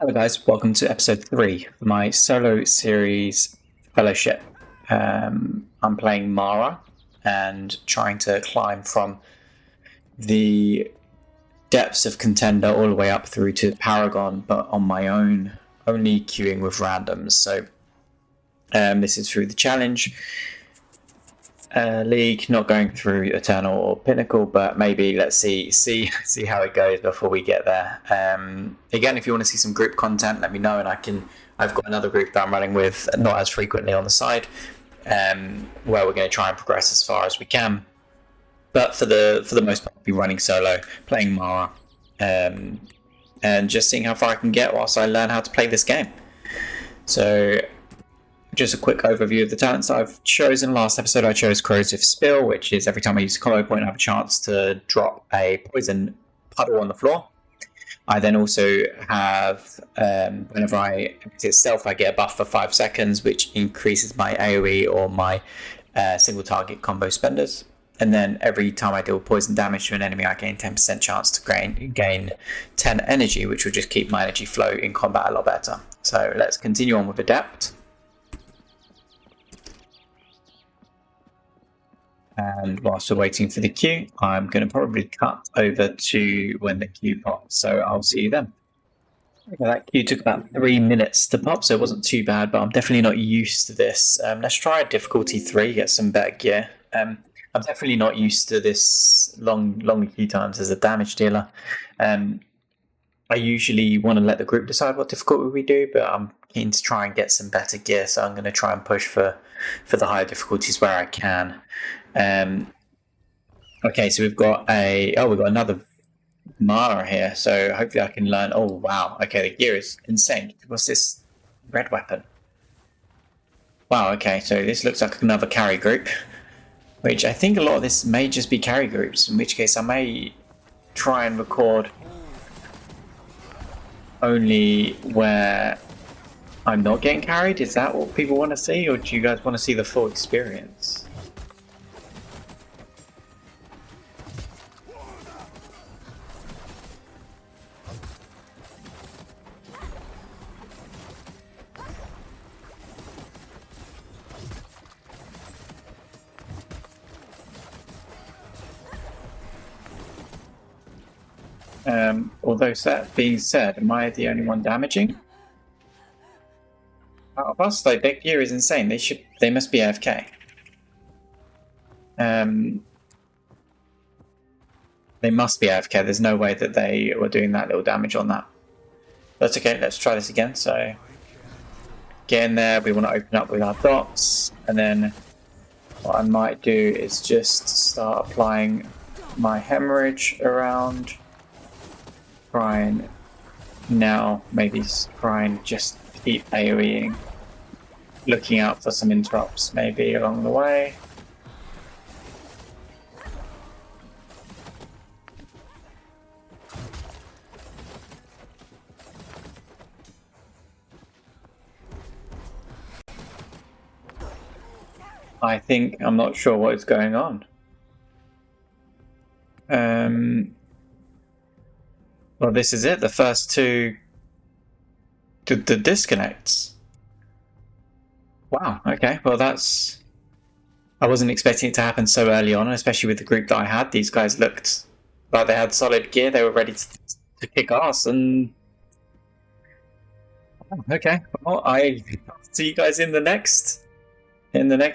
Hello guys, welcome to episode 3 of my solo series Fellowship. I'm playing Mara and trying to climb from the depths of Contender all the way up through to Paragon, but on my own, only queuing with randoms. So this is through the challenge league, not going through Eternal or Pinnacle, but maybe let's see how it goes before we get there. Again, if you want to see some group content, let me know, and I've got another group that I'm running with, not as frequently on the side, where we're going to try and progress as far as we can. But for the most part, I'll be running solo, playing Mara, and just seeing how far I can get whilst I learn how to play this game. So just a quick overview of the talents I've chosen. Last episode I chose Corrosive Spill, which is every time I use a combo point I have a chance to drop a poison puddle on the floor. I then also have, whenever I exit stealth, I get a buff for 5 seconds, which increases my AoE or my single target combo spenders. And then every time I deal poison damage to an enemy, I gain 10% chance to gain 10 energy, which will just keep my energy flow in combat a lot better. So let's continue on with Adept. And whilst we're waiting for the queue, I'm going to probably cut over to when the queue pops. So I'll see you then. Okay, that queue took about 3 minutes to pop, so it wasn't too bad, but I'm definitely not used to this. Let's try difficulty 3, get some better gear. I'm definitely not used to this long queue times as a damage dealer. I usually want to let the group decide what difficulty we do, but I'm keen to try and get some better gear, so I'm going to try and push for the higher difficulties where I can. Okay, so we've got another Mara here, so hopefully I can learn. Oh wow, okay, the gear is insane. What's this red weapon? Wow, okay, so this looks like another carry group, which I think a lot of this may just be carry groups, in which case I may try and record only where I'm not getting carried. Is that what people want to see, or do you guys want to see the full experience? Although that being said, am I the only one damaging? Out of us, like, their gear is insane. They must be AFK. They must be AFK. There's no way that they were doing that little damage on that. That's okay. Let's try this again. So get in there. We want to open up with our dots, and then what I might do is just start applying my hemorrhage around. Try and just keep AoEing, looking out for some interrupts maybe along the way. I'm not sure what is going on. Well, this is it. The first two, the disconnects. Wow. Okay. Well, I wasn't expecting it to happen so early on, especially with the group that I had. These guys looked like they had solid gear. They were ready to kick ass. And okay. Well, I see you guys in the next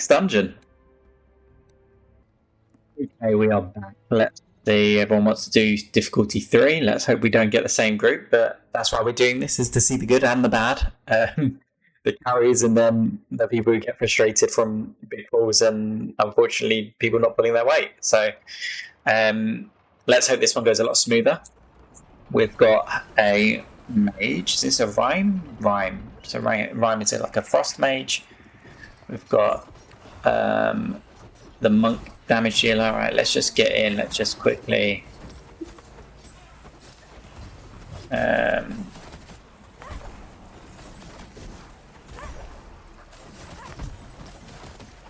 dungeon. Okay, we are back. Let's see. Everyone wants to do difficulty 3. Let's hope we don't get the same group, but that's why we're doing this, is to see the good and the bad. The carries and then the people who get frustrated from big falls and unfortunately people not pulling their weight. So let's hope this one goes a lot smoother. We've got a mage. Is this a rhyme? Rhyme. So rhyme is like a frost mage. We've got the monk damage dealer. Alright, let's just get in. Let's just quickly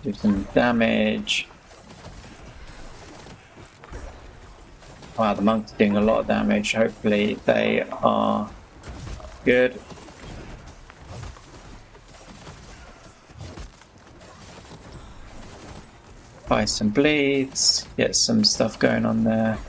do some damage. Wow, the monk's doing a lot of damage. Hopefully they are Good. Buy some bleeds, get some stuff going on there.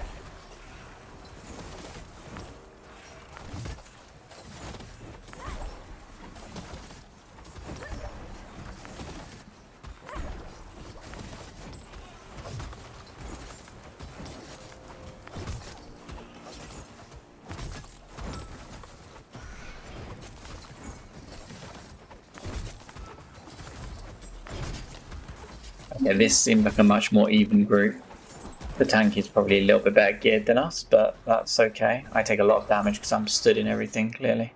Yeah, this seemed like a much more even group. The tank is probably a little bit better geared than us, but that's okay. I take a lot of damage because I'm stood in everything, clearly.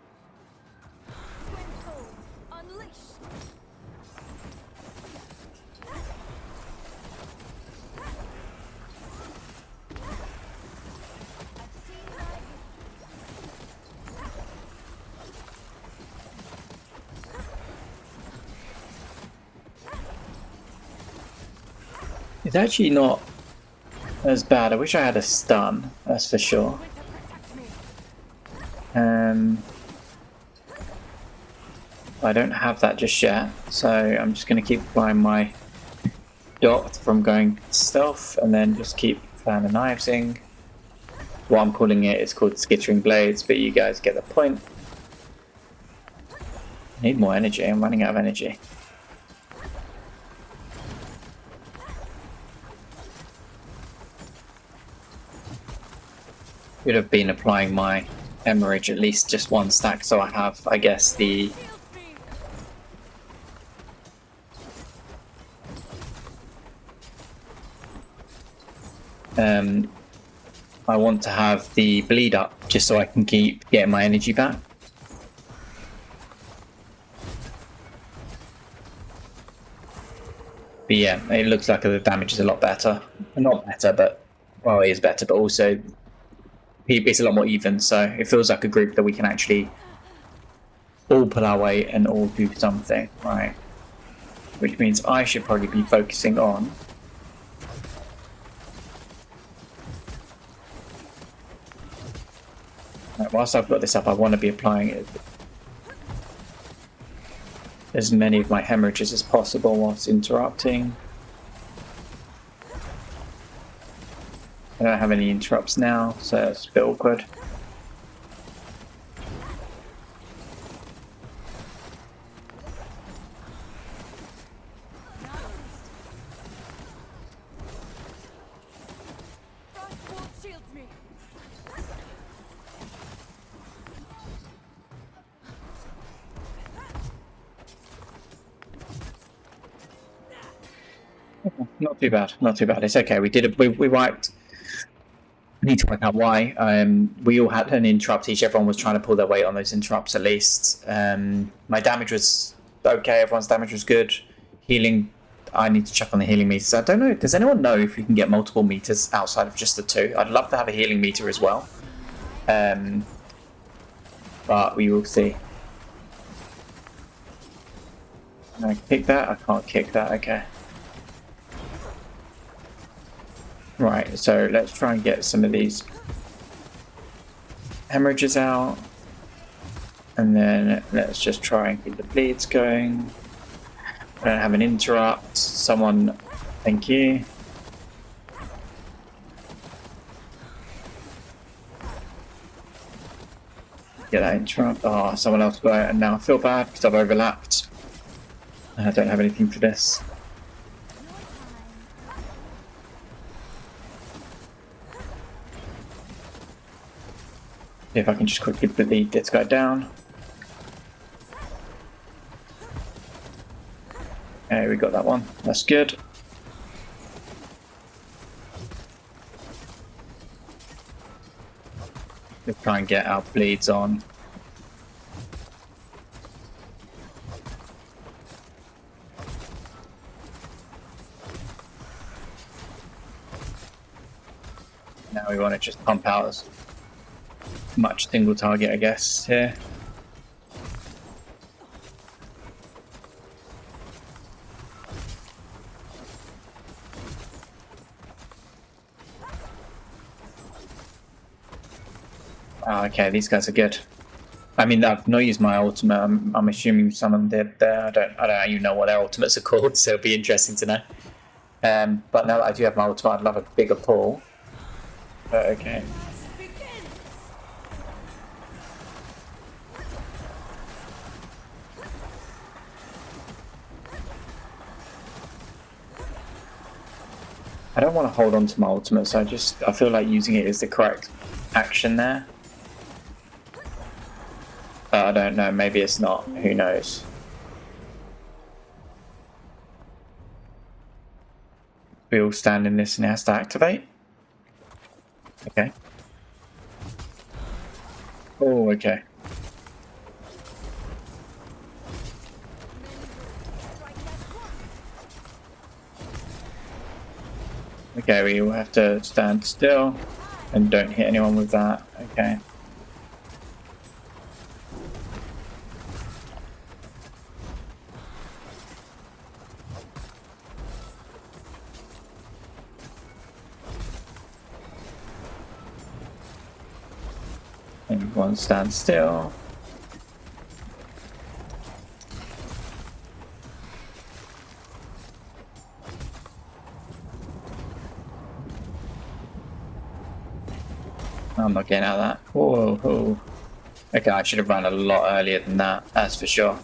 It's actually not as bad. I wish I had a stun, that's for sure. I don't have that just yet, so I'm just going to keep applying my dot from going stealth and then just keep fan and knivesing. What I'm calling it is called skittering blades, but you guys get the point. I need more energy, I'm running out of energy. Would have been applying my hemorrhage at least just one stack, so I have, I guess, the I want to have the bleed up just so I can keep getting my energy back. But yeah, it looks like the damage is a lot better. Not better, but well, it is better, but also it's a lot more even, so it feels like a group that we can actually all pull our weight and all do something, right? Which means I should probably be focusing on whilst I've got this up, I want to be applying as many of my hemorrhages as possible whilst interrupting. I don't have any interrupts now, so it's a bit awkward. Not too bad, not too bad. It's okay. We did it. We wiped. I need to work out why. We all had an interrupt each. Everyone was trying to pull their weight on those interrupts at least. My damage was okay. Everyone's damage was good. Healing. I need to check on the healing meters. I don't know. Does anyone know if you can get multiple meters outside of just the two? I'd love to have a healing meter as well. But we will see. Can I kick that? I can't kick that. Okay. Right, so let's try and get some of these hemorrhages out. And then let's just try and keep the bleeds going. I don't have an interrupt. Someone, thank you. Get that interrupt. Oh, someone else got it, and now I feel bad because I've overlapped. I don't have anything for this. See if I can just quickly bleed this guy down. Okay, we got that one. That's good. Let's try and get our bleeds on. Now we want to just pump out as much single target, I guess, here. Oh, okay, these guys are good. I mean, I've not used my ultimate. I'm assuming someone did there. I don't even know what their ultimates are called, so it'll be interesting to know. But now that I do have my ultimate, I'd love a bigger pull. But okay. I don't want to hold on to my ultimate, so I feel like using it is the correct action there. But I don't know, maybe it's not, who knows. We all stand in this and it has to activate. Okay. Oh, okay. Okay, we will have to stand still and don't hit anyone with that. Okay. Everyone stand still. I'm not getting out of that. Whoa, whoa. Okay, I should have run a lot earlier than that, that's for sure.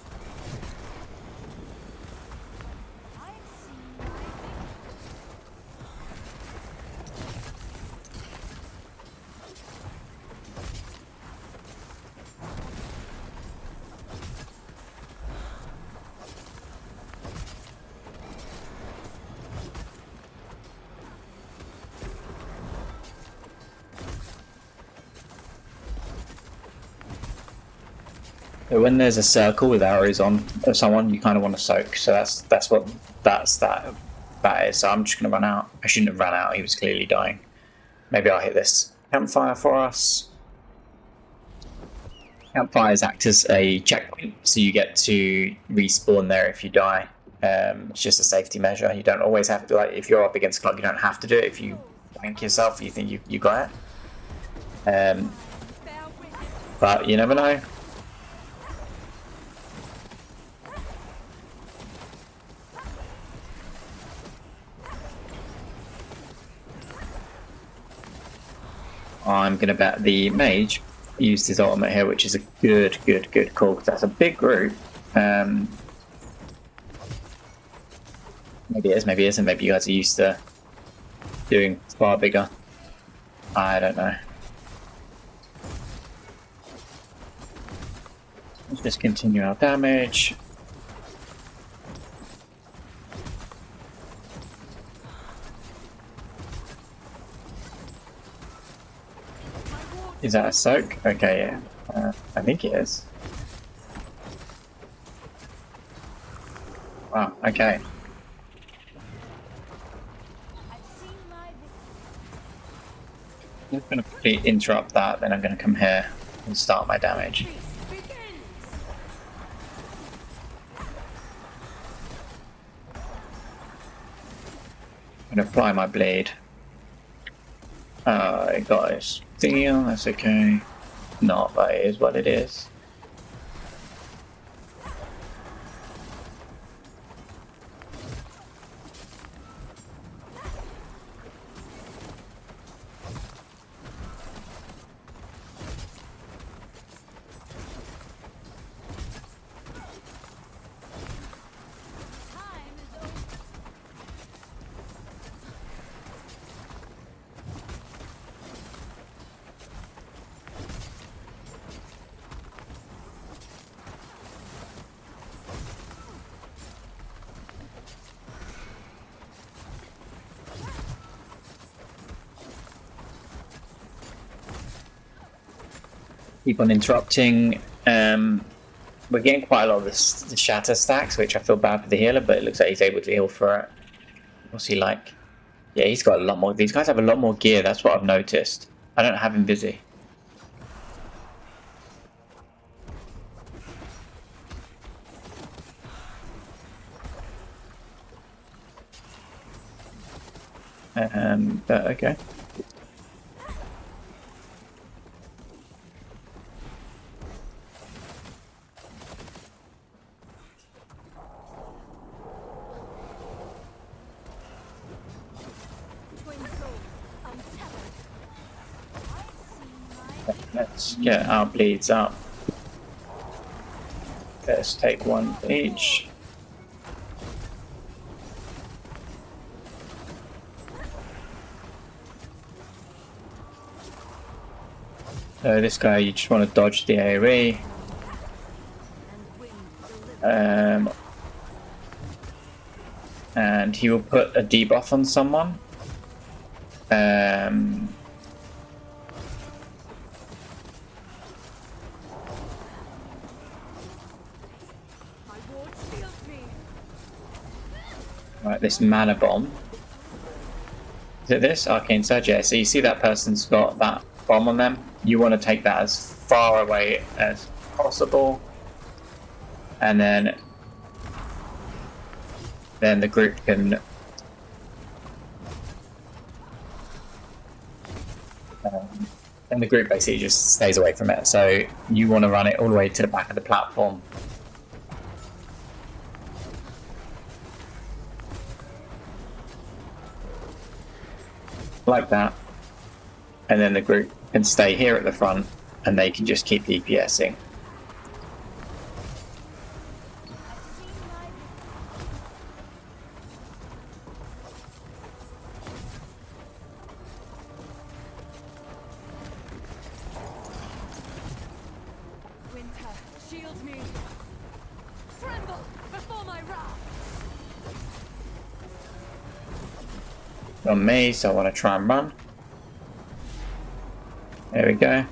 So when there's a circle with arrows on someone, you kind of want to soak. So that's what that is. So I'm just going to run out. I shouldn't have run out. He was clearly dying. Maybe I'll hit this campfire for us. Campfires act as a checkpoint, so you get to respawn there if you die. It's just a safety measure. You don't always have to, like, if you're up against clock, you don't have to do it. If you blank yourself, you think you got it. But you never know. I'm going to bet the mage used his ultimate here, which is a good call, because that's a big group. Maybe it is, maybe it isn't. Maybe you guys are used to doing far bigger. I don't know. Let's just continue our damage. Is that a soak? Okay, yeah. I think it is. Wow, okay. I'm just going to quickly interrupt that, then I'm going to come here and start my damage. I'm going to apply my blade. I got a steal, that's okay. Not, but it is what it is. Keep on interrupting. We're getting quite a lot of the shatter stacks, which I feel bad for the healer, but it looks like he's able to heal for it. What's he like? Yeah, he's got a lot more. These guys have a lot more gear, that's what I've noticed. I don't have him busy. But okay. Let's get our bleeds up. Let's take one for each. So this guy, you just want to dodge the AoE. And he will put a debuff on someone. Right, this mana bomb. Is it this? Arcane Surge? Yeah, so you see that person's got that bomb on them. You want to take that as far away as possible. And then the group can and the group basically just stays away from it. So you want to run it all the way to the back of the platform. Like that. And then the group can stay here at the front and they can just keep DPSing. Shield me! Tremble before my wrath! On me, so I want to try and run. There we go.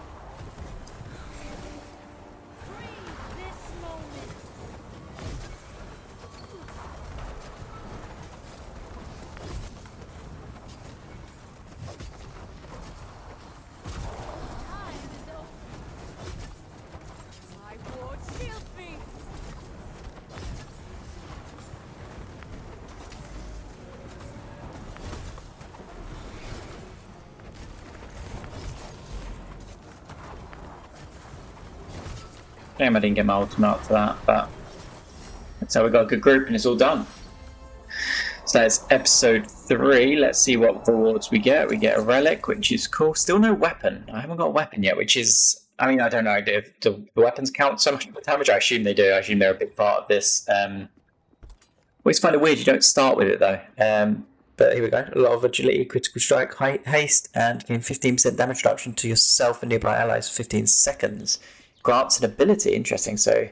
Shame I didn't get my ultimate up for that, but so we got a good group and it's all done. So that's episode 3. Let's see what rewards we get. We get a relic, which is cool. Still no weapon. I haven't got a weapon yet, which is, I mean, I don't know if the weapons count so much damage. I assume they do. I assume they're a big part of this. Always find it weird you don't start with it though. But here we go. A lot of agility, critical strike, haste, and gain 15% damage reduction to yourself and nearby allies for 15 seconds. Grants an ability. Interesting. So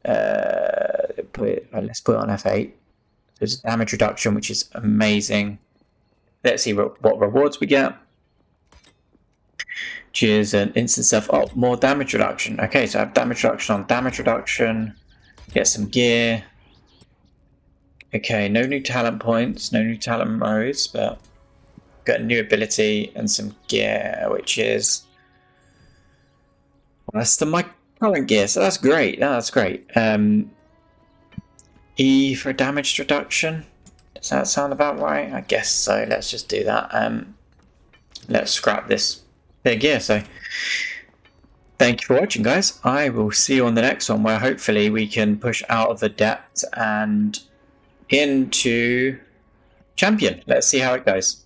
let's put it on F8. There's a damage reduction, which is amazing. Let's see what rewards we get. Which is an instance of more damage reduction. Okay, so I have damage reduction on damage reduction. Get some gear. Okay, no new talent points, no new talent modes, but got a new ability and some gear, which is less than my current gear, so that's great. No, that's great. E for damage reduction. Does that sound about right? I guess so. Let's just do that. Let's scrap this gear. So thank you for watching, guys. I will see you on the next one, where hopefully we can push out of the depth and into champion. Let's see how it goes.